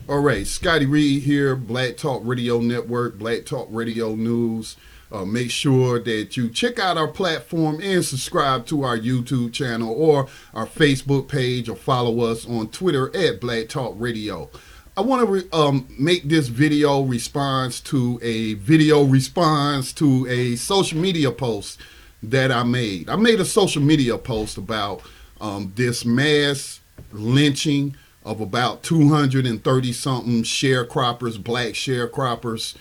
All right, Scotty Reed here, Black Talk Radio Network, Black Talk Radio News. Make sure that you check out our platform and subscribe to our YouTube channel or our Facebook page, or follow us on Twitter at Black Talk Radio. I want to make this video response to a social media post that I made. I made a social media post about this mass lynching of about 230 something sharecroppers, black sharecroppers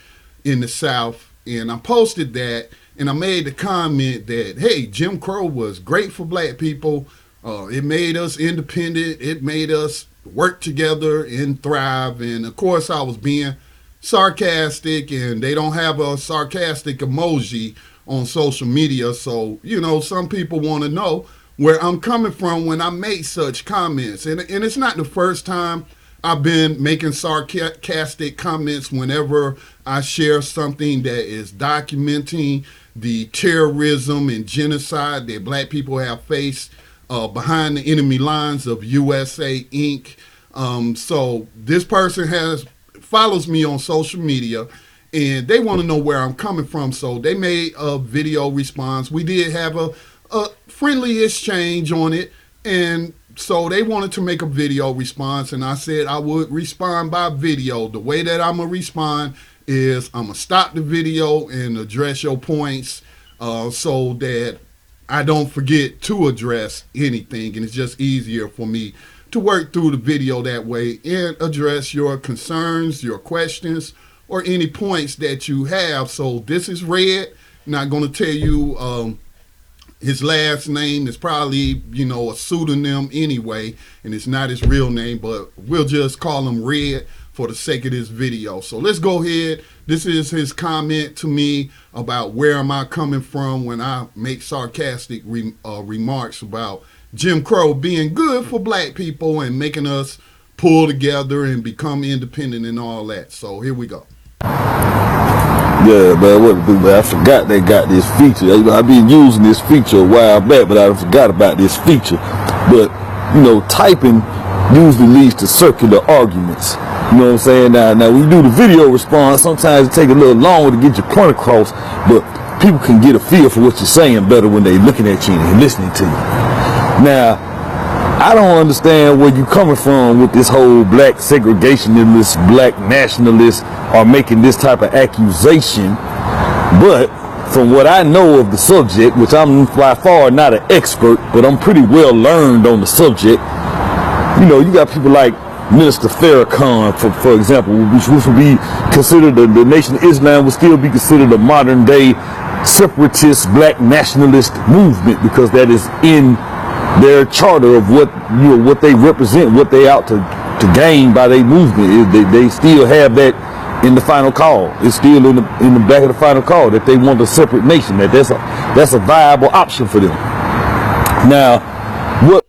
in the South. And I posted that, and I made the comment that, hey, Jim Crow was great for black people. It made us independent. It made us work together and thrive. And of course, I was being sarcastic, and they don't have a sarcastic emoji on social media. So, you know, some people want to know where I'm coming from when I make such comments. And it's not the first time I've been making sarcastic comments whenever I share something that is documenting the terrorism and genocide that black people have faced behind the enemy lines of USA Inc. So this person follows me on social media, and they want to know where I'm coming from. So they made a video response. We did have a friendly exchange on it, and so they wanted to make a video response, and I said I would respond by video. The way that I'm going to respond is I'm going to stop the video and address your points so that I don't forget to address anything, and it's just easier for me to work through the video that way and address your concerns, your questions, or any points that you have. So this is Red. I'm not going to tell you his last name is probably, you know, a pseudonym anyway, and it's not his real name, but we'll just call him Red for the sake of this video. So let's go ahead. This is his comment to me about where am I coming from when I make sarcastic remarks about Jim Crow being good for black people and making us pull together and become independent and all that. So here we go. Yeah, man, what to do, man? I forgot they got this feature. I've been using this feature a while back, but I forgot about this feature. But, you know, typing usually leads to circular arguments. You know what I'm saying? Now when you do the video response, sometimes it takes a little longer to get your point across, but people can get a feel for what you're saying better when they're looking at you and listening to you. Now, I don't understand where you're coming from with this whole black segregationist, black nationalists are making this type of accusation. But from what I know of the subject, which I'm by far not an expert, but I'm pretty well learned on the subject, you know, you got people like Minister Farrakhan, for example, which would be considered, the Nation of Islam would still be considered a modern day separatist black nationalist movement, because that is in their charter of what, you know, what they represent, what they out to gain by their movement. They still have that in the final call. It's still in the back of the final call that they want a separate nation. That's a viable option for them. Now, what?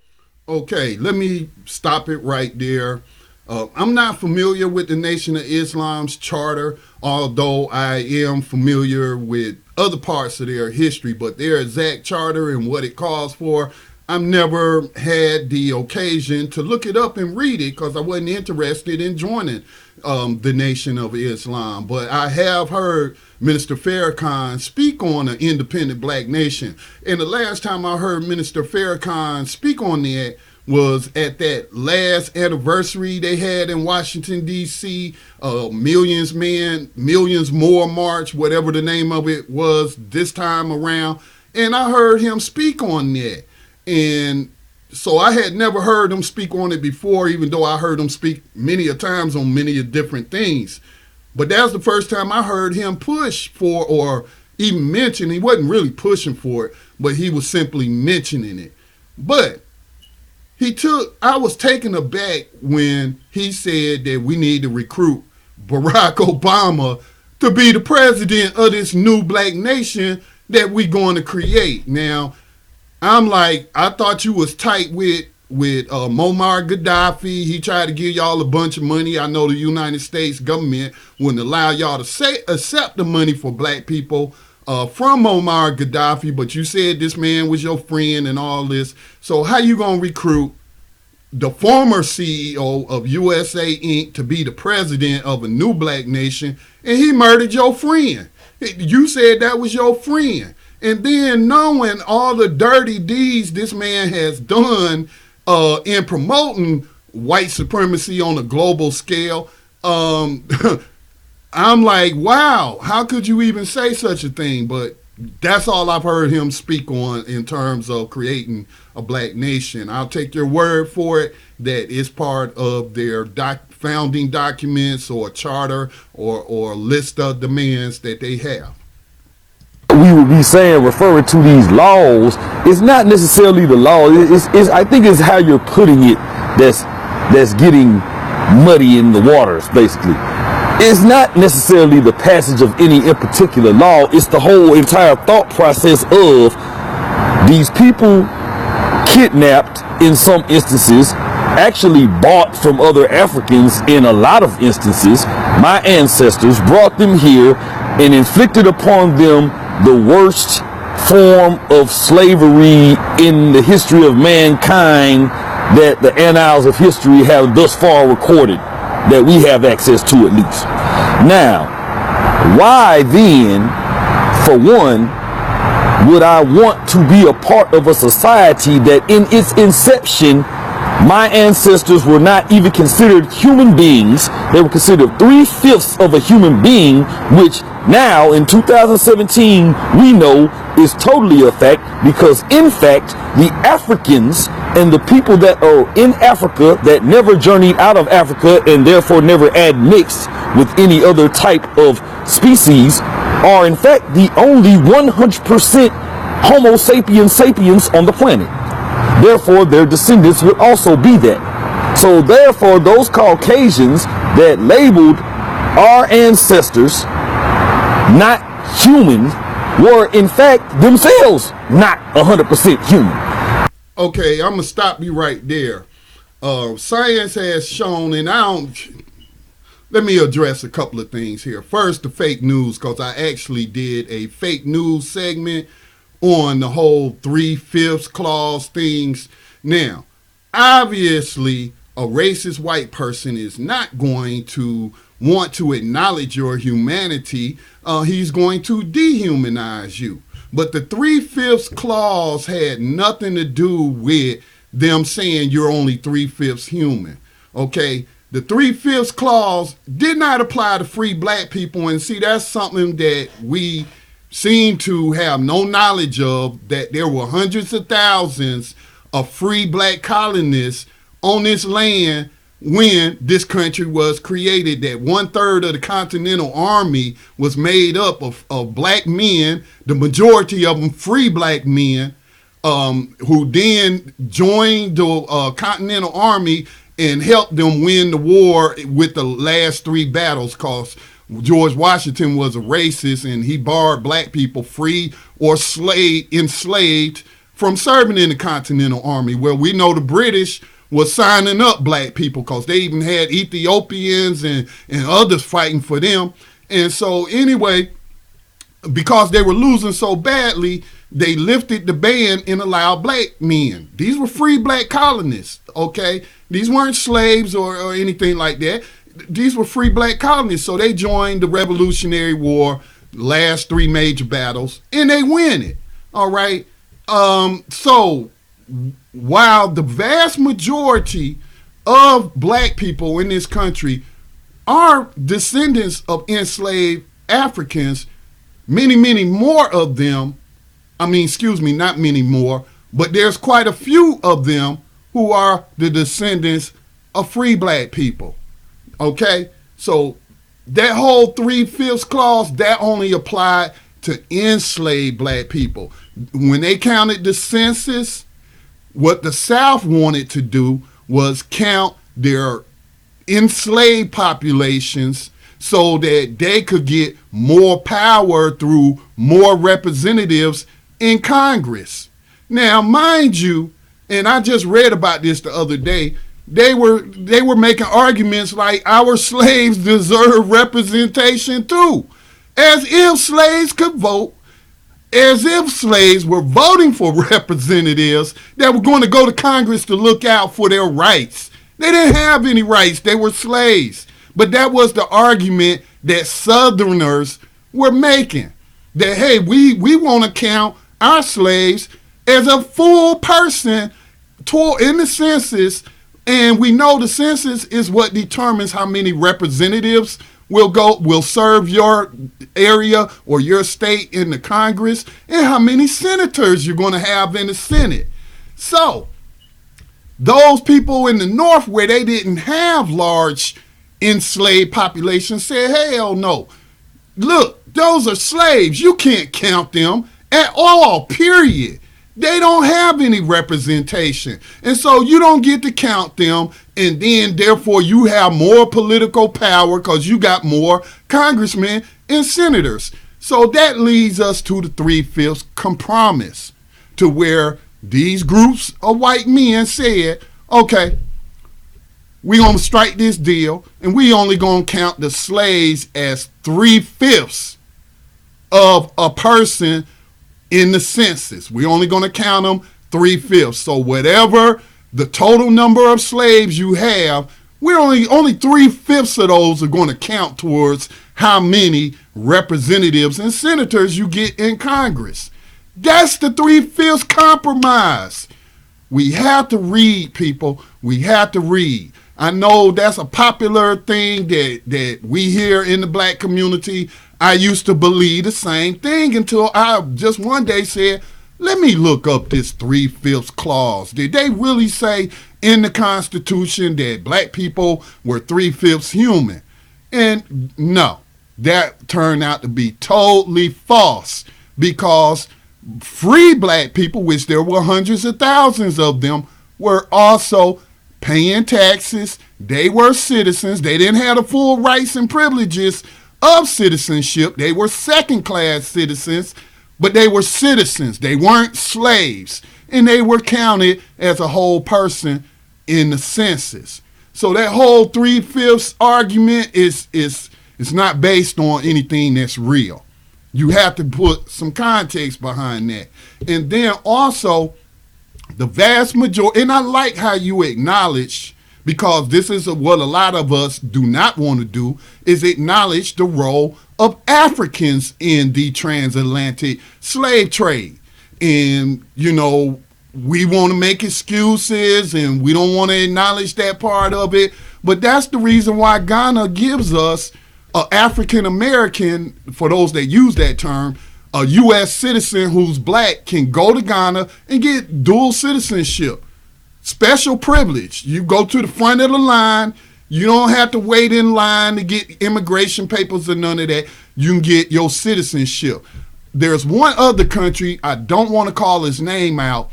Okay, let me stop it right there. I'm not familiar with the Nation of Islam's charter, although I am familiar with other parts of their history, but their exact charter and what it calls for, I've never had the occasion to look it up and read it because I wasn't interested in joining the Nation of Islam. But I have heard Minister Farrakhan speak on an independent black nation. And the last time I heard Minister Farrakhan speak on that was at that last anniversary they had in Washington, D.C., Millions More March, whatever the name of it was this time around. And I heard him speak on that. And so I had never heard him speak on it before, even though I heard him speak many a times on many different things. But that was the first time I heard him push for, or even mention, he wasn't really pushing for it, but he was simply mentioning it. But I was taken aback when he said that we need to recruit Barack Obama to be the president of this new black nation that we're going to create. Now, I'm like, I thought you was tight with Muammar Gaddafi. He tried to give y'all a bunch of money. I know the United States government wouldn't allow y'all to accept the money for black people from Muammar Gaddafi, but you said this man was your friend and all this. So how you going to recruit the former CEO of USA Inc. to be the president of a new black nation, and he murdered your friend. You said that was your friend. And then knowing all the dirty deeds this man has done in promoting white supremacy on a global scale, I'm like, wow, how could you even say such a thing? But that's all I've heard him speak on in terms of creating a black nation. I'll take your word for it that it's part of their founding documents or charter or list of demands that they have. We would be saying, referring to these laws, it's not necessarily the law. I think it's how you're putting it that's getting muddy in the waters, basically. It's not necessarily the passage of any in particular law. It's the whole entire thought process of these people kidnapped in some instances, actually bought from other Africans in a lot of instances. My ancestors brought them here and inflicted upon them the worst form of slavery in the history of mankind that the annals of history have thus far recorded, that we have access to at least. Now, why then, for one, would I want to be a part of a society that in its inception, my ancestors were not even considered human beings? They were considered 3/5 of a human being, which now in 2017 we know is totally a fact, because in fact the Africans and the people that are in Africa that never journeyed out of Africa and therefore never admixed with any other type of species are in fact the only 100% Homo sapiens sapiens on the planet. Therefore their descendants would also be that. So therefore those Caucasians that labeled our ancestors not human were in fact themselves not 100% human. Okay, I'm gonna stop you right there. Science has shown, and let me address a couple of things here. First, the fake news, because I actually did a fake news segment on the whole 3/5 clause things. Now, obviously, a racist white person is not going to want to acknowledge your humanity. He's going to dehumanize you. But the 3/5 clause had nothing to do with them saying you're only 3/5 human. Okay? The 3/5 clause did not apply to free black people. And see, that's something that we seem to have no knowledge of, that there were hundreds of thousands of free black colonists on this land when this country was created, that 1/3 of the Continental Army was made up of black men, the majority of them free black men, who then joined the Continental Army and helped them win the war with the last 3 battles, because George Washington was a racist and he barred black people, free or enslaved, from serving in the Continental Army, where we know the British was signing up black people because they even had Ethiopians and others fighting for them. And so anyway, because they were losing so badly, they lifted the ban and allowed black men. These were free black colonists, okay? These weren't slaves or anything like that. These were free black colonists. So they joined the Revolutionary War, last 3 major battles, and they win it, all right? So while the vast majority of black people in this country are descendants of enslaved Africans, many more of them, not many more, but there's quite a few of them who are the descendants of free black people. Okay? So that whole 3/5 clause, that only applied to enslaved black people. When they counted the census, what the South wanted to do was count their enslaved populations so that they could get more power through more representatives in Congress. Now, mind you, and I just read about this the other day, they were making arguments like our slaves deserve representation too, as if slaves could vote. as if slaves were voting for representatives that were going to go to Congress to look out for their rights. They didn't have any rights. They were slaves. But that was the argument that Southerners were making. That, hey, we want to count our slaves as a full person in the census. And we know the census is what determines how many representatives will serve your area or your state in the Congress, and how many senators you're going to have in the Senate. So those people in the North where they didn't have large enslaved populations said, hell no. Look, those are slaves. You can't count them at all, period. They don't have any representation. And so you don't get to count them, and then therefore you have more political power because you got more congressmen and senators. So that leads us to the 3/5 compromise, to where these groups of white men said, okay, we're going to strike this deal, and we only going to count the slaves as 3/5 of a person in the census. We're only going to count them 3/5. So whatever the total number of slaves you have, we're only 3/5 of those are going to count towards how many representatives and senators you get in Congress. That's the 3/5 compromise. We have to read, people. We have to read. I know that's a popular thing that we hear in the black community. I used to believe the same thing until I just one day said, let me look up this 3/5 clause. Did they really say in the Constitution that black people were 3/5 human? And no, that turned out to be totally false, because free black people, which there were hundreds of thousands of them, were also paying taxes. They were citizens. They didn't have the full rights and privileges of citizenship. They were second-class citizens, but they were citizens. They weren't slaves, and they were counted as a whole person in the census. So that whole 3/5 argument is not based on anything that's real. You have to put some context behind that. And then also, the vast majority, and I like how you acknowledge, because this is what a lot of us do not want to do, is acknowledge the role of Africans in the transatlantic slave trade. And, you know, we want to make excuses and we don't want to acknowledge that part of it. But that's the reason why Ghana gives us an African American, for those that use that term, a U.S. citizen who's black can go to Ghana and get dual citizenship. Special privilege. You go to the front of the line. You don't have to wait in line to get immigration papers or none of that. You can get your citizenship. There's one other country, I don't want to call his name out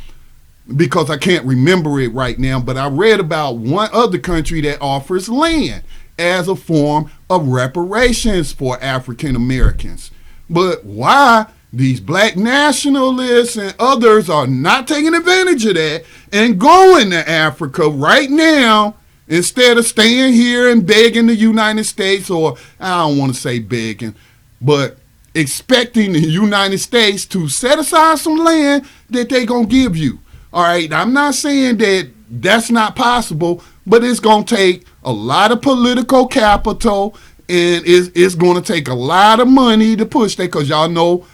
because I can't remember it right now, but I read about one other country that offers land as a form of reparations for African Americans. But why these black nationalists and others are not taking advantage of that and going to Africa right now instead of staying here and begging the United States, or I don't want to say begging, but expecting the United States to set aside some land that they're going to give you. All right, I'm not saying that that's not possible, but it's going to take a lot of political capital, and it's going to take a lot of money to push that, because y'all know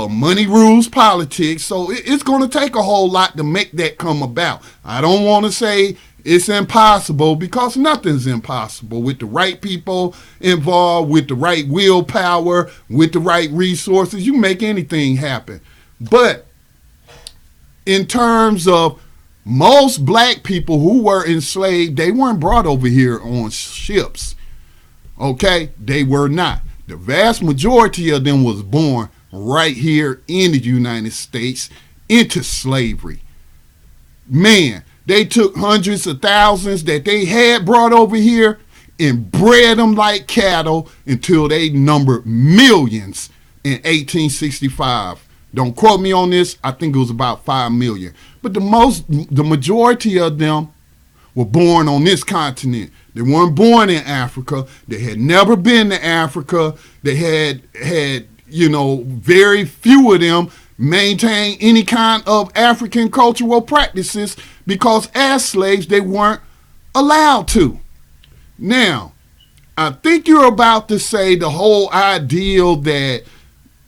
money rules politics. So it's going to take a whole lot to make that come about. I don't want to say it's impossible, because nothing's impossible with the right people involved, with the right willpower, with the right resources. You can make anything happen. But in terms of most black people who were enslaved, they weren't brought over here on ships. Okay? They were not. The vast majority of them was born right here in the United States into slavery. Man, they took hundreds of thousands that they had brought over here and bred them like cattle until they numbered millions in 1865. Don't quote me on this. I think it was about 5 million. But the majority of them were born on this continent. They weren't born in Africa. They had never been to Africa. They had very few of them maintain any kind of African cultural practices because as slaves they weren't allowed to. Now, I think you're about to say the whole ideal that,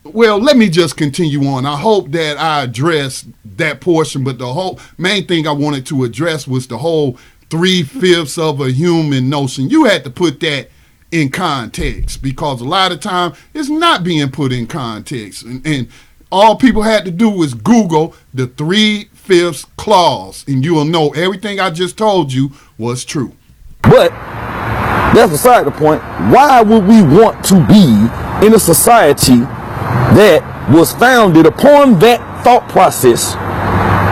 well, let me just continue on. I hope that I addressed that portion, but the whole main thing I wanted to address was the whole 3/5 of a human notion. You had to put that in context because a lot of time it's not being put in context. And all people had to do was Google the 3/5 clause and you will know everything I just told you was true. But that's beside the point. Why would we want to be in a society that was founded upon that thought process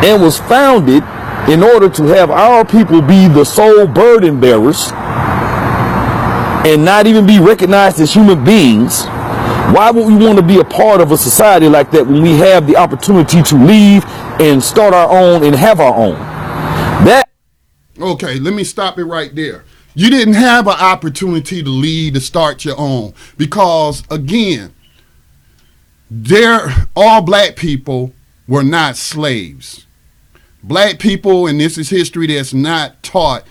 and was founded in order to have our people be the sole burden bearers and not even be recognized as human beings? Why would we want to be a part of a society like that when we have the opportunity to leave and start our own and have our own? Okay, let me stop it right there. You didn't have an opportunity to lead to start your own because, again, all black people were not slaves. Black people, and this is history that's not taught,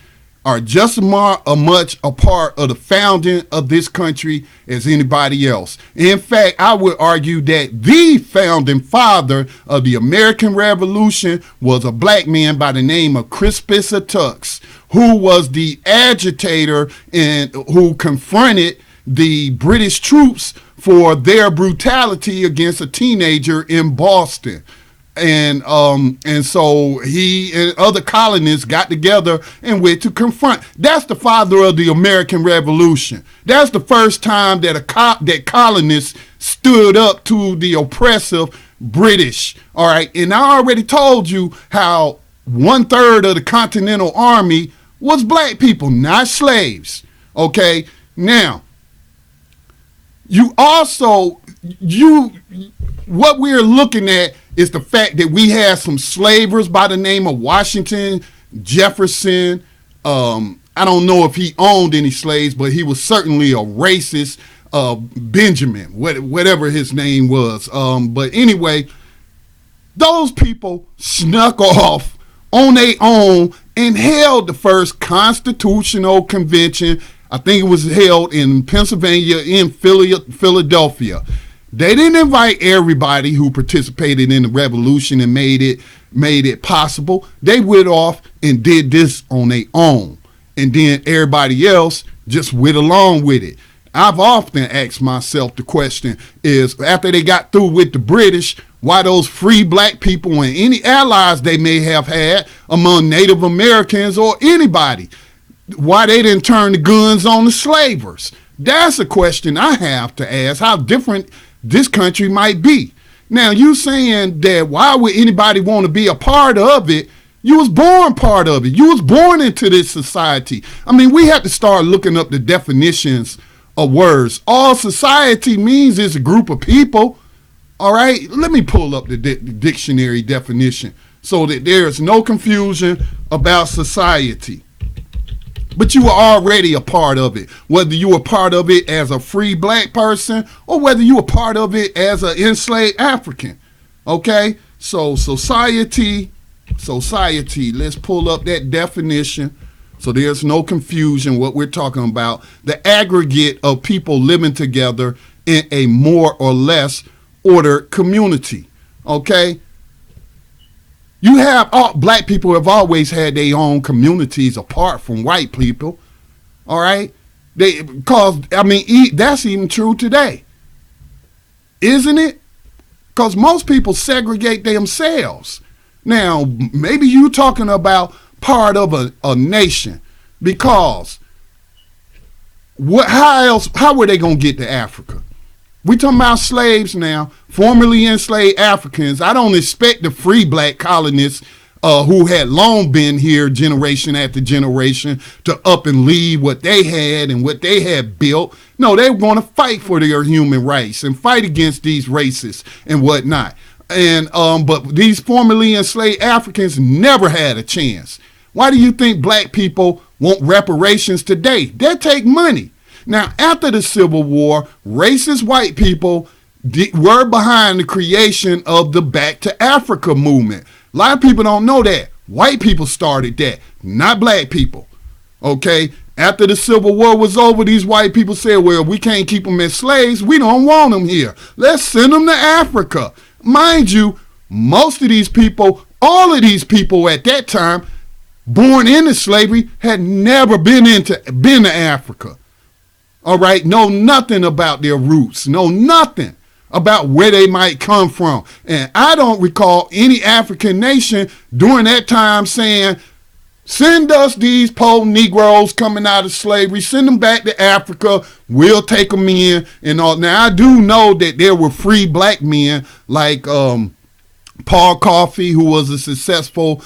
are just as much a part of the founding of this country as anybody else. In fact, I would argue that the founding father of the American Revolution was a black man by the name of Crispus Attucks, who was the agitator and who confronted the British troops for their brutality against a teenager in Boston. And so he and other colonists got together and went to confront. That's the father of the American Revolution. That's the first time that that colonists stood up to the oppressive British. All right. And I already told you how 1/3 of the Continental Army was black people, not slaves. Okay. Now, what we're looking at is the fact that we had some slavers by the name of Washington, Jefferson. I don't know if he owned any slaves, but he was certainly a racist, Benjamin, whatever his name was. But anyway, those people snuck off on their own and held the first constitutional convention. I think it was held in Pennsylvania, in Philadelphia. They didn't invite everybody who participated in the revolution and made it possible. They went off and did this on their own. And then everybody else just went along with it. I've often asked myself the question is, after they got through with the British, why those free black people and any allies they may have had among Native Americans or anybody, why they didn't turn the guns on the slavers? That's a question I have to ask, how different this country might be. Now, you saying that why would anybody want to be a part of it? You was born part of it. You was born into this society. I mean, we have to start looking up the definitions of words. All society means is a group of people. All right, let me pull up the dictionary definition so that there's no confusion about society. But you were already a part of it, whether you were part of it as a free black person or whether you were part of it as an enslaved African. Okay, so society, let's pull up that definition so there's no confusion what we're talking about. The aggregate of people living together in a more or less ordered community. Okay. Black people have always had their own communities apart from white people. All right. That's even true today. Isn't it? Because most people segregate themselves. Now, maybe you're talking about part of a nation because how were they going to get to Africa? We talking about slaves now, formerly enslaved Africans. I don't expect the free black colonists who had long been here generation after generation to up and leave what they had and what they had built. No, they were going to fight for their human rights and fight against these racists and whatnot. And but these formerly enslaved Africans never had a chance. Why do you think black people want reparations today? They take money. Now, after the Civil War, racist white people were behind the creation of the Back to Africa movement. A lot of people don't know that. White people started that, not black people. Okay? After the Civil War was over, these white people said, well, we can't keep them as slaves. We don't want them here. Let's send them to Africa. Mind you, most of these people, all of these people at that time, born into slavery, had never been to Africa. All right? Know nothing about their roots. Know nothing about where they might come from. And I don't recall any African nation during that time saying, send us these poor Negroes coming out of slavery, send them back to Africa, we'll take them in and all. Now, I do know that there were free black men like Paul Coffey, who was a successful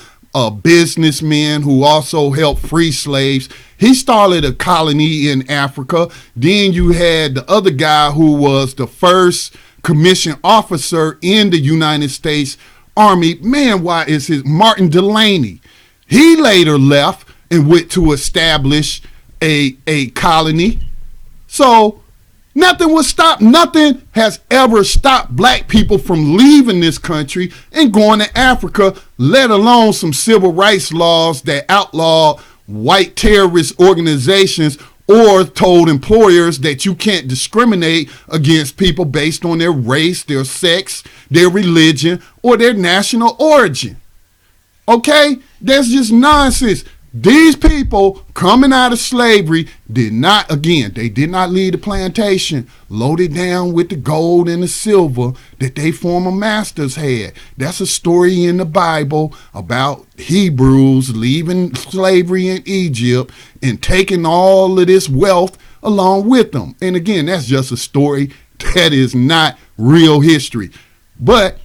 businessman who also helped free slaves. He started a colony in Africa. Then you had the other guy who was the first commissioned officer in the United States Army. Man, why is his Martin Delaney? He later left and went to establish a colony. So nothing has ever stopped black people from leaving this country and going to Africa, let alone some civil rights laws that outlawed white terrorist organizations or told employers that you can't discriminate against people based on their race, their sex, their religion, or their national origin. Okay? That's just nonsense. These people coming out of slavery did not leave the plantation loaded down with the gold and the silver that they former masters had. That's a story in the Bible about Hebrews leaving slavery in Egypt and taking all of this wealth along with them. And again, that's just a story. That is not real history. But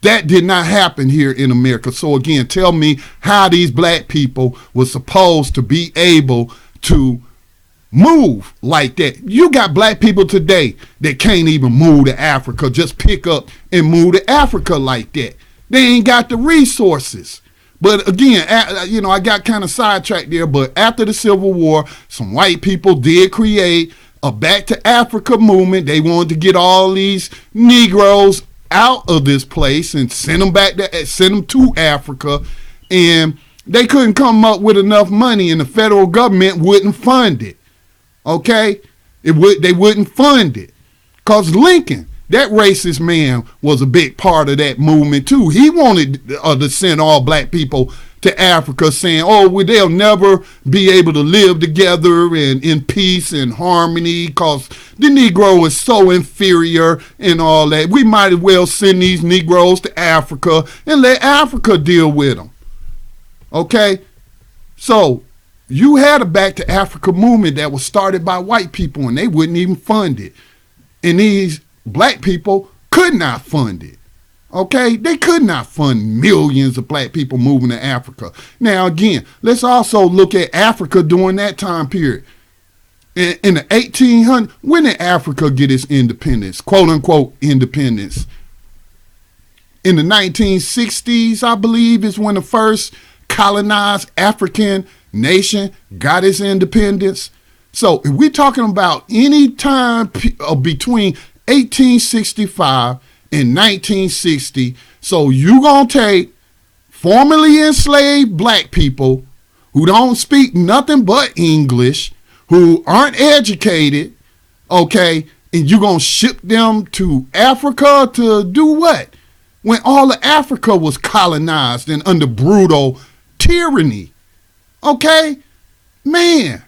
that did not happen here in America. So again, tell me how these black people were supposed to be able to move like that. You got black people today that can't even move to Africa, just pick up and move to Africa like that. They ain't got the resources. But again, I got kind of sidetracked there, but after the Civil War, some white people did create a Back to Africa movement. They wanted to get all these Negroes out of this place and send them to Africa, and they couldn't come up with enough money, and the federal government wouldn't fund it. Okay, they wouldn't fund it because Lincoln, that racist man, was a big part of that movement too. He wanted to send all black people to Africa, saying, oh, well, they'll never be able to live together and in peace and harmony because the Negro is so inferior and all that. We might as well send these Negroes to Africa and let Africa deal with them. Okay? So you had a Back to Africa movement that was started by white people, and they wouldn't even fund it. And these black people could not fund it. Okay, they could not fund millions of black people moving to Africa. Now, again, let's also look at Africa during that time period. In the 1800s, when did Africa get its independence, quote unquote independence? In the 1960s, I believe, is when the first colonized African nation got its independence. So if we're talking about any time between 1865 in 1960, so you gonna take formerly enslaved black people who don't speak nothing but English, who aren't educated, okay, and you gonna ship them to Africa to do what? When all of Africa was colonized and under brutal tyranny. Okay? Man,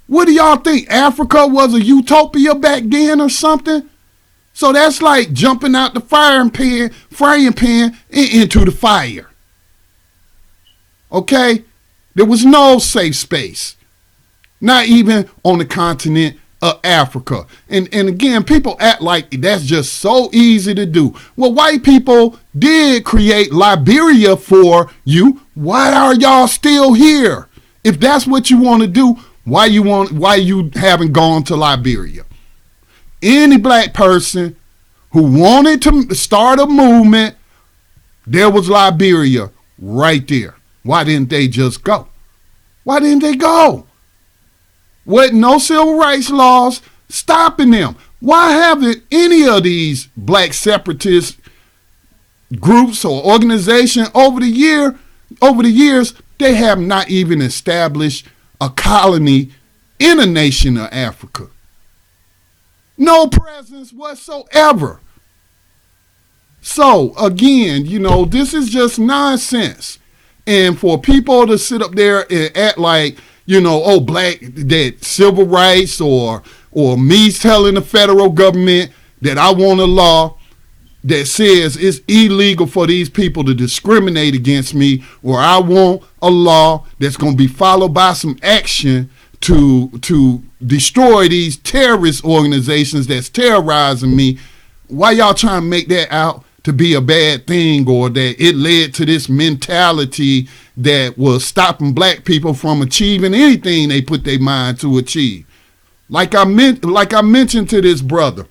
what do y'all think? Africa was a utopia back then or something? So that's like jumping out the frying pan and into the fire. Okay? There was no safe space. Not even on the continent of Africa. And again, people act like that's just so easy to do. Well, white people did create Liberia for you. Why are y'all still here? If that's what you want to do, why you haven't gone to Liberia? Any black person who wanted to start a movement, there was Liberia right there. Why didn't they just go? Why didn't they go? Wasn't no civil rights laws stopping them. Why haven't any of these black separatist groups or organization over the years, they have not even established a colony in a nation of Africa? No presence whatsoever. So again, this is just nonsense. And for people to sit up there and act like, black, that civil rights or me telling the federal government that I want a law that says it's illegal for these people to discriminate against me, or I want a law that's going to be followed by some action to destroy these terrorist organizations that's terrorizing me. Why y'all trying to make that out to be a bad thing, or that it led to this mentality that was stopping black people from achieving anything they put their mind to achieve? Like I mentioned to this brother,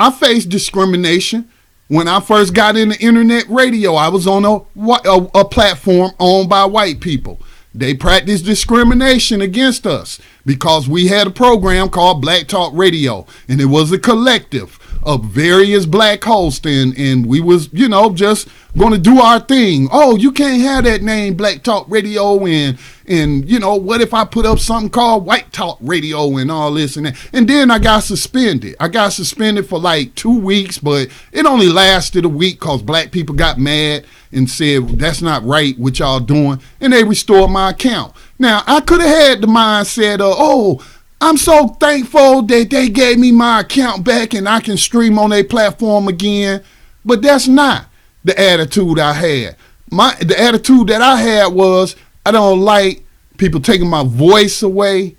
I faced discrimination when I first got into internet radio. I was on a platform owned by white people. They practiced discrimination against us because we had a program called Black Talk Radio, and it was a collective of various black hosts, and we was, just going to do our thing. Oh, you can't have that name, Black Talk Radio, and what if I put up something called White Talk Radio and all this and that? And then I got suspended. I got suspended for like 2 weeks, but it only lasted a week because black people got mad and said, that's not right what y'all doing, and they restored my account. Now, I could have had the mindset of, I'm so thankful that they gave me my account back and I can stream on their platform again. But that's not the attitude I had. The attitude that I had was, I don't like people taking my voice away.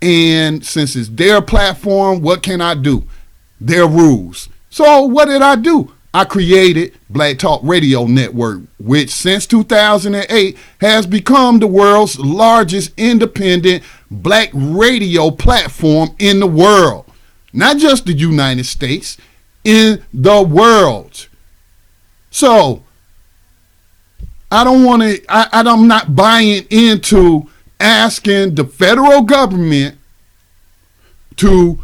And since it's their platform, what can I do? Their rules. So what did I do? I created Black Talk Radio Network, which since 2008 has become the world's largest independent black radio platform in the world. Not just the United States, in the world. So I'm not buying into asking the federal government to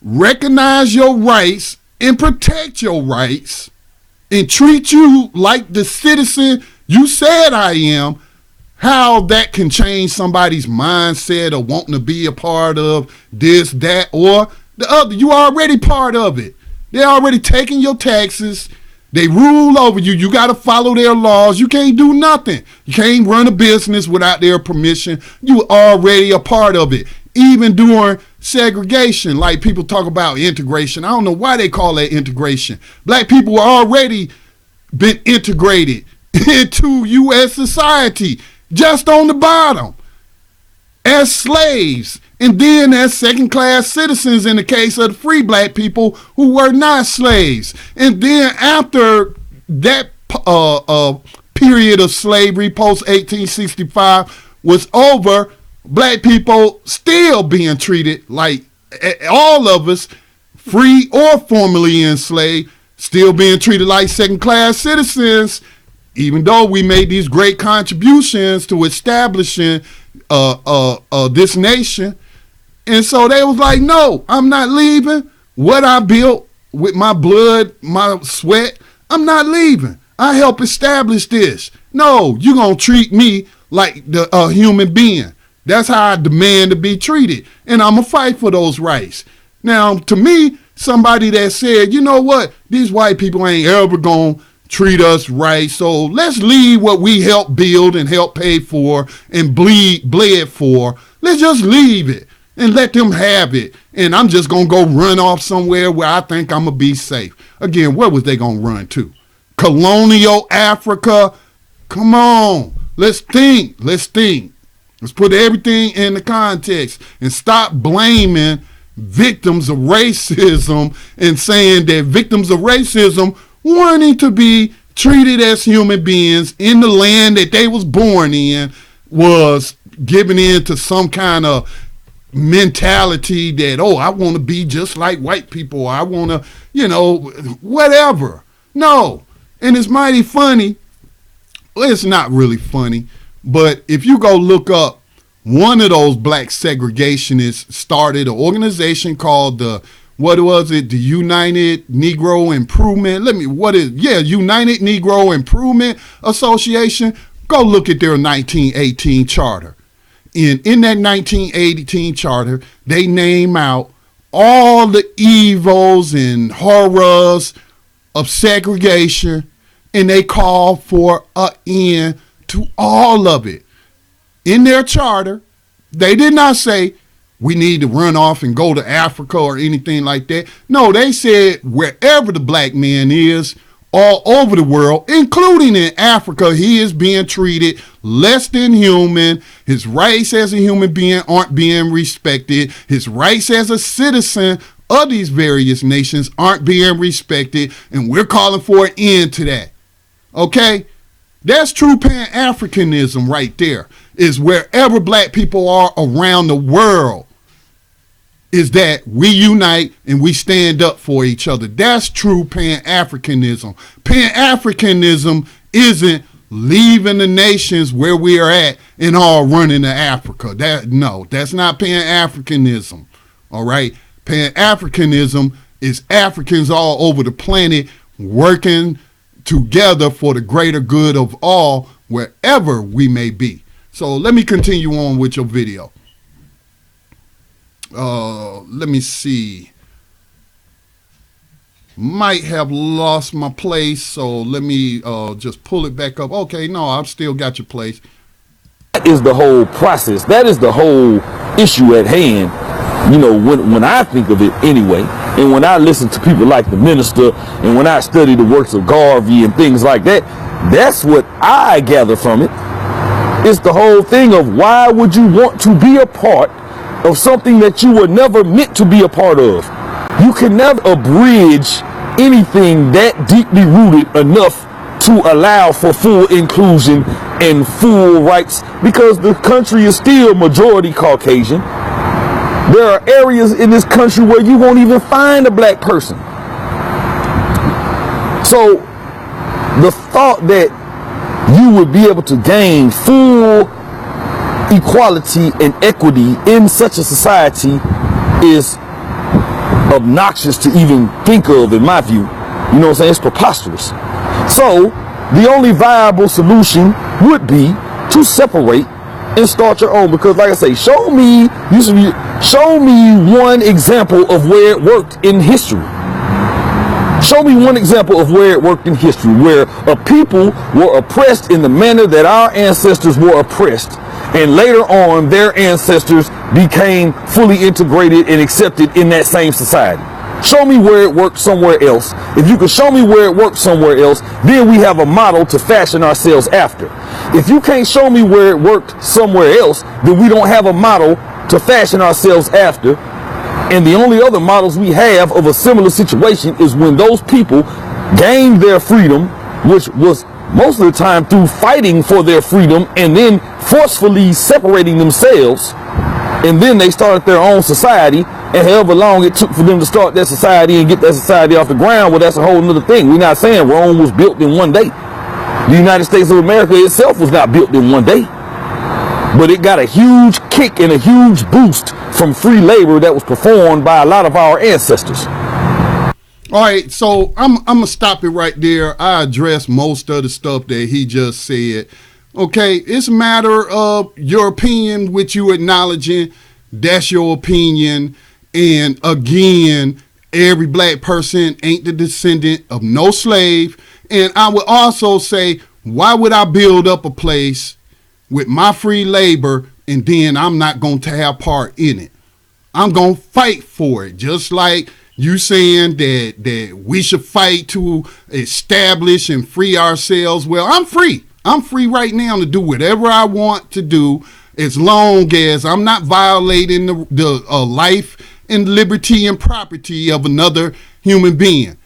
recognize your rights and protect your rights and treat you like the citizen you said I am. How that can change somebody's mindset of wanting to be a part of this, that, or the other. You already part of it. They're already taking your taxes. They rule over you. You got to follow their laws. You can't do nothing. You can't run a business without their permission. You already a part of it. Even during segregation, like people talk about integration. I don't know why they call that integration. Black people were already been integrated into U.S. society, just on the bottom, as slaves, and then as second-class citizens in the case of the free black people who were not slaves. And then after that period of slavery, post-1865, was over, black people still being treated like all of us, free or formerly enslaved, still being treated like second-class citizens, even though we made these great contributions to establishing this nation. And so they was like, no, I'm not leaving. What I built with my blood, my sweat, I'm not leaving. I helped establish this. No, you're going to treat me like a human being. That's how I demand to be treated. And I'm going to fight for those rights. Now, to me, somebody that said, you know what, these white people ain't ever going to treat us right, so let's leave what we helped build and help pay for and bled for. Let's just leave it and let them have it. And I'm just going to go run off somewhere where I think I'm going to be safe. Again, where was they going to run to? Colonial Africa? Come on. Let's think. Let's put everything in the context and stop blaming victims of racism and saying that victims of racism wanting to be treated as human beings in the land that they was born in was giving in to some kind of mentality that, I want to be just like white people. I want to, whatever. No. And it's mighty funny. Well, it's not really funny, but if you go look up, one of those black segregationists started an organization called the what was it? The United Negro Improvement. United Negro Improvement Association. Go look at their 1918 charter. In that 1918 charter, they name out all the evils and horrors of segregation, and they call for an end to all of it. In their charter, they did not say we need to run off and go to Africa or anything like that. No, they said wherever the black man is, all over the world, including in Africa, he is being treated less than human. His rights as a human being aren't being respected. His rights as a citizen of these various nations aren't being respected. And we're calling for an end to that. Okay? That's true Pan-Africanism right there. Is wherever black people are around the world, is that we unite and we stand up for each other. That's true Pan-Africanism. Pan-Africanism isn't leaving the nations where we are at and all running to Africa. That's not Pan-Africanism. All right? Pan-Africanism is Africans all over the planet working together for the greater good of all, wherever we may be. So let me continue on with your video. Let me see. Might have lost my place, so let me just pull it back up. Okay, no, I've still got your place. That is the whole process. That is the whole issue at hand. You know, when I think of it anyway, and when I listen to people like the minister, and when I study the works of Garvey and things like that, that's what I gather from it. It's the whole thing of why would you want to be a part of something that you were never meant to be a part of. You can never abridge anything that deeply rooted enough to allow for full inclusion and full rights, because the country is still majority Caucasian. There are areas in this country where you won't even find a black person. So the thought that you would be able to gain full equality and equity in such a society is obnoxious to even think of, in my view. You know what I'm saying? It's preposterous. So the only viable solution would be to separate and start your own, because like I say, show me one example of where it worked in history. Show me one example of where it worked in history, where a people were oppressed in the manner that our ancestors were oppressed, and later on their ancestors became fully integrated and accepted in that same society. Show me where it worked somewhere else. If you can show me where it worked somewhere else, then we have a model to fashion ourselves after. If you can't show me where it worked somewhere else, then we don't have a model to fashion ourselves after. And the only other models we have of a similar situation is when those people gained their freedom, which was most of the time through fighting for their freedom and then forcefully separating themselves, and then they started their own society, and however long it took for them to start that society and get that society off the ground, well, that's a whole nother thing. We're not saying Rome was built in one day. The United States of America itself was not built in one day, but it got a huge kick and a huge boost from free labor that was performed by a lot of our ancestors. All right, so I'm gonna stop it right there. I addressed most of the stuff that he just said. Okay, it's a matter of your opinion, which you acknowledging. That's your opinion. And again, every black person ain't the descendant of no slave. And I would also say, why would I build up a place with my free labor and then I'm not going to have part in it? I'm going to fight for it. Just like you saying that we should fight to establish and free ourselves. Well, I'm free. I'm free right now to do whatever I want to do, as long as I'm not violating the life and liberty and property of another human being.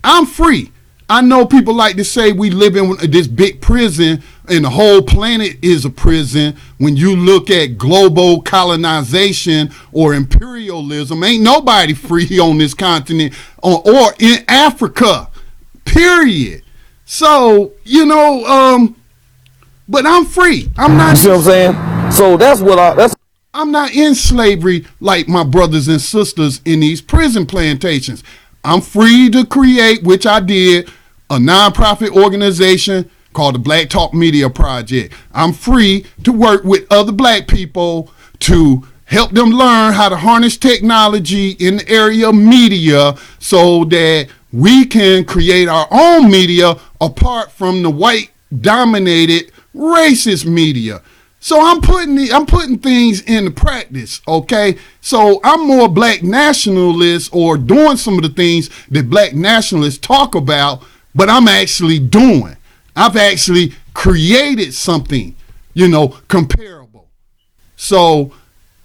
I'm free. I know people like to say we live in this big prison and the whole planet is a prison. When you look at global colonization or imperialism, ain't nobody free on this continent or in Africa, period. So, but I'm free. I'm not. You see what I'm saying? So that's what I'm not in slavery like my brothers and sisters in these prison plantations. I'm free to create, which I did, a nonprofit organization called the Black Talk Media Project. I'm free to work with other black people to help them learn how to harness technology in the area of media so that we can create our own media apart from the white dominated racist media. So I'm putting things into practice, okay? So I'm more black nationalist, or doing some of the things that black nationalists talk about, but I'm actually doing. I've actually created something, comparable. So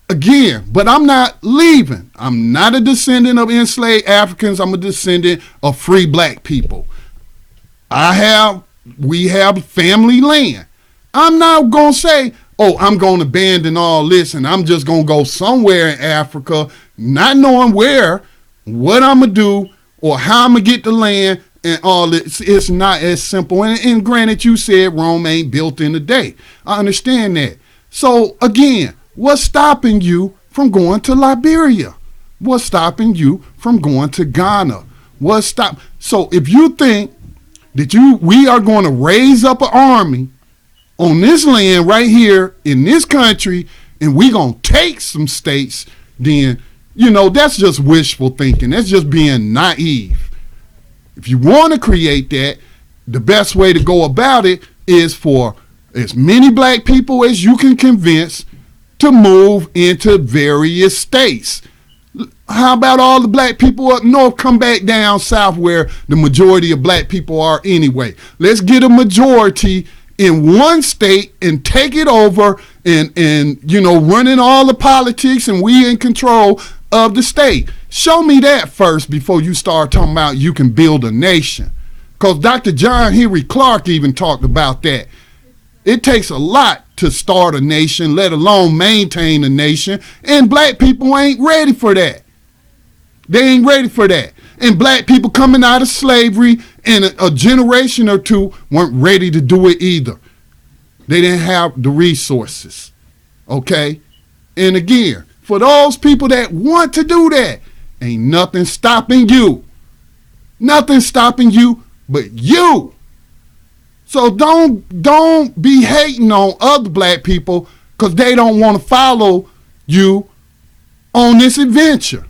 again, but I'm not leaving. I'm not a descendant of enslaved Africans. I'm a descendant of free black people. We have family land. I'm not going to say, oh, I'm going to abandon all this and I'm just going to go somewhere in Africa, not knowing where, what I'm going to do, or how I'm going to get the land and all this. It's not as simple. And granted, you said Rome ain't built in a day. I understand that. So again, what's stopping you from going to Liberia? What's stopping you from going to Ghana? So if you think that we are going to raise up an army on this land right here in this country and we going to take some states, then, that's just wishful thinking. That's just being naive. If you want to create that, the best way to go about it is for as many black people as you can convince to move into various states. How about all the black people up north come back down south where the majority of black people are anyway? Let's get a majority in one state and take it over and running all the politics, and we in control of the state. Show me that first before you start talking about you can build a nation. Because Dr. John Henry Clark even talked about that. It takes a lot to start a nation, let alone maintain a nation. And black people ain't ready for that. They ain't ready for that. And black people coming out of slavery in a generation or two weren't ready to do it either. They didn't have the resources. Okay? And again, for those people that want to do that, ain't nothing stopping you. Nothing stopping you but you. So don't be hating on other black people because they don't want to follow you on this adventure.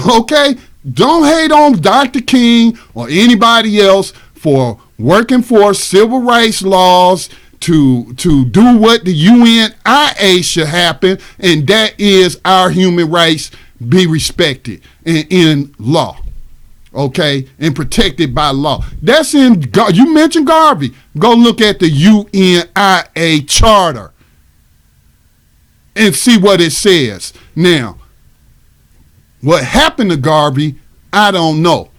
Okay? Don't hate on Dr. King or anybody else for working for civil rights laws to do what the UNIA should happen, and that is our human rights be respected in law. Okay, and protected by law. That's in, you mentioned Garvey. Go look at the UNIA charter and see what it says. Now, what happened to Garvey, I don't know.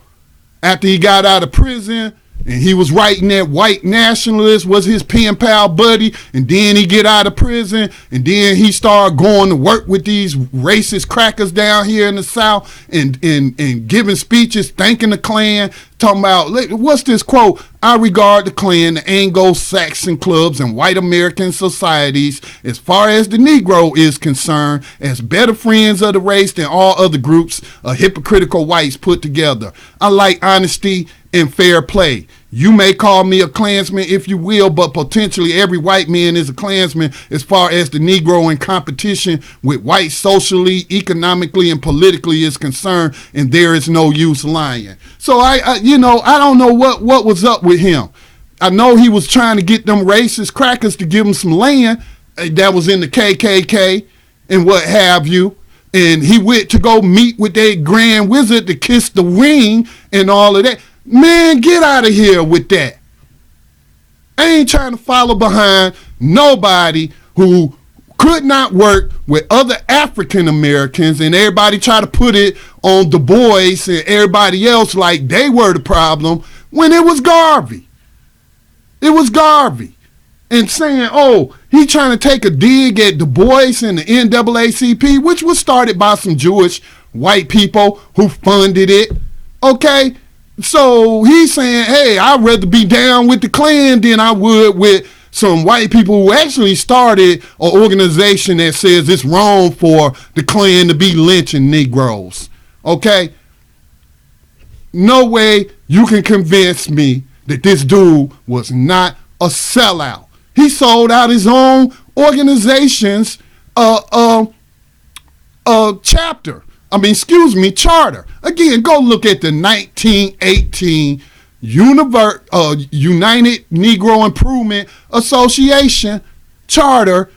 After he got out of prison and he was writing that white nationalist was his pen pal buddy, and then he get out of prison and then he started going to work with these racist crackers down here in the South and giving speeches, thanking the Klan, talking about, what's this quote? I regard the Klan, the Anglo-Saxon clubs, and white American societies, as far as the Negro is concerned, as better friends of the race than all other groups of hypocritical whites put together. I like honesty and fair play. You may call me a Klansman if you will, but potentially every white man is a Klansman as far as the Negro in competition with whites socially, economically, and politically is concerned, and there is no use lying. So I don't know what was up with him. I know he was trying to get them racist crackers to give him some land that was in the KKK and what have you. And he went to go meet with that grand wizard to kiss the ring and all of that. Man, get out of here with that. I ain't trying to follow behind nobody who could not work with other African Americans, and everybody try to put it on Du Bois and everybody else like they were the problem when it was Garvey. It was Garvey. And saying, oh, he trying to take a dig at Du Bois and the NAACP, which was started by some Jewish white people who funded it. Okay? So he's saying, hey, I'd rather be down with the Klan than I would with some white people who actually started an organization that says it's wrong for the Klan to be lynching Negroes. Okay? No way you can convince me that this dude was not a sellout. He sold out his own organization's charter. Again, go look at the 1918 United Negro Improvement Association charter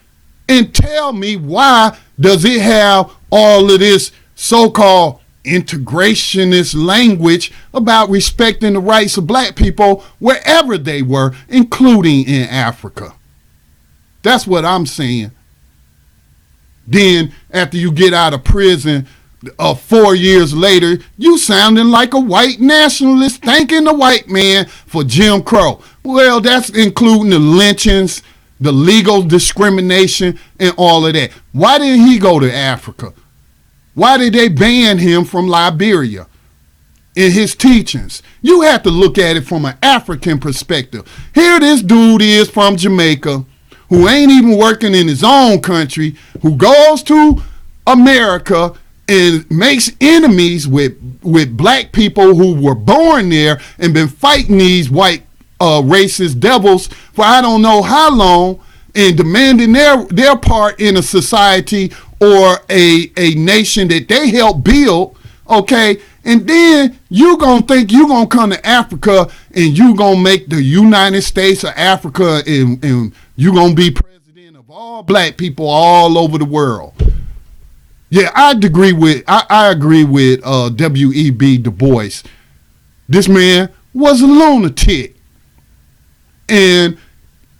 and tell me why does it have all of this so-called integrationist language about respecting the rights of black people wherever they were, including in Africa. That's what I'm saying. Then after you get out of prison 4 years later, you sounding like a white nationalist thanking the white man for Jim Crow. Well, that's including the lynchings, the legal discrimination, and all of that. Why didn't he go to Africa? Why did they ban him from Liberia in his teachings? You have to look at it from an African perspective. Here this dude is from Jamaica, who ain't even working in his own country, who goes to America and makes enemies with black people who were born there and been fighting these white racist devils for I don't know how long, and demanding their part in a society or a nation that they helped build, okay? And then you gonna think you gonna come to Africa and you gonna make the United States of Africa and you gonna be president of all black people all over the world. Yeah, I agree with W.E.B. Du Bois. This man was a lunatic. And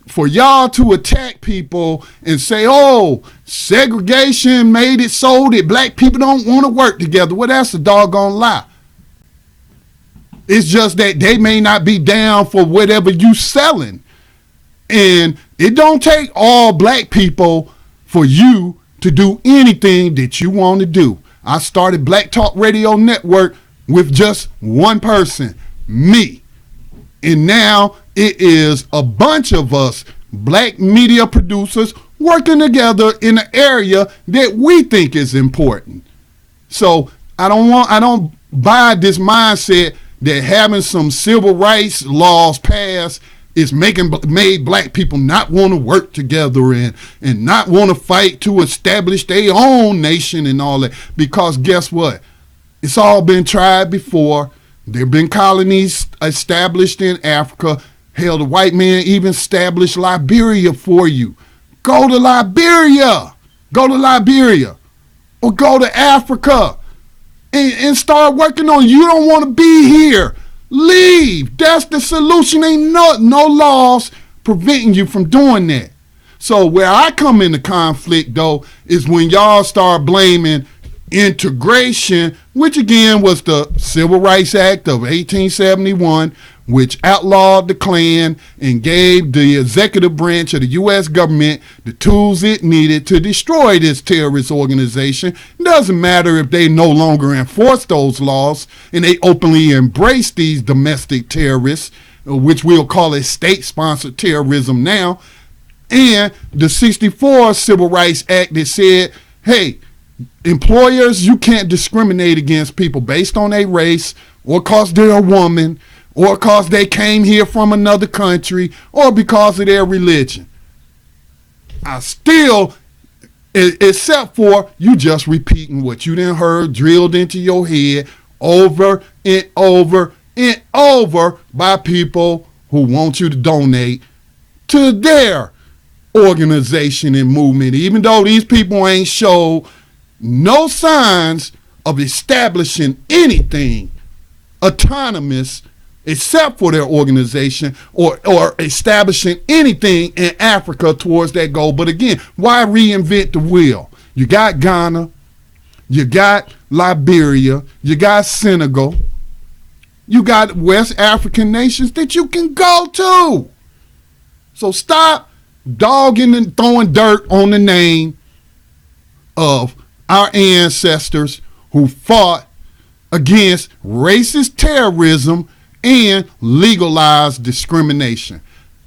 for y'all to attack people and say, oh, segregation made it so that black people don't want to work together. Well, that's a doggone lie. It's just that they may not be down for whatever you selling. And it don't take all black people for you to do anything that you want to do. I started Black Talk Radio Network with just one person, me. And now it is a bunch of us, black media producers, working together in an area that we think is important. So I don't buy this mindset that having some civil rights laws passed is made black people not want to work together and not want to fight to establish their own nation and all that. Because guess what? It's all been tried before. There have been colonies established in Africa. Hell, the white man even established Liberia for you. Go to Liberia. Go to Liberia. Or go to Africa. And start working on it. You don't want to be here. Leave. That's the solution. Ain't no laws preventing you from doing that. So where I come into conflict, though, is when y'all start blaming integration, which again was the Civil Rights Act of 1871, which outlawed the Klan and gave the executive branch of the U.S. government the tools it needed to destroy this terrorist organization. It doesn't matter if they no longer enforce those laws and they openly embrace these domestic terrorists, which we'll call it state-sponsored terrorism now, and the 64 Civil Rights Act that said, hey, employers, you can't discriminate against people based on their race or because they're a woman or because they came here from another country or because of their religion. I still, except for you just repeating what you done heard drilled into your head over and over and over by people who want you to donate to their organization and movement, even though these people ain't showed no signs of establishing anything autonomous except for their organization or establishing anything in Africa towards that goal. But again, why reinvent the wheel? You got Ghana, you got Liberia, you got Senegal, you got West African nations that you can go to. So stop dogging and throwing dirt on the name of our ancestors who fought against racist terrorism and legalized discrimination.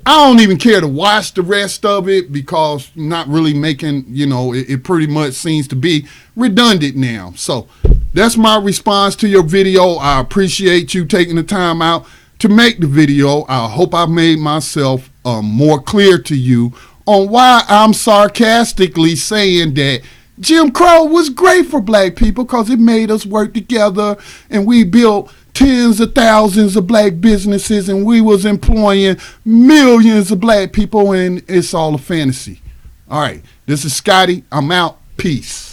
I don't even care to watch the rest of it because not really making, it pretty much seems to be redundant now. So that's my response to your video. I appreciate you taking the time out to make the video. I hope I made myself more clear to you on why I'm sarcastically saying that Jim Crow was great for black people because it made us work together and we built tens of thousands of black businesses and we was employing millions of black people, and it's all a fantasy. All right, this is Scotty. I'm out. Peace.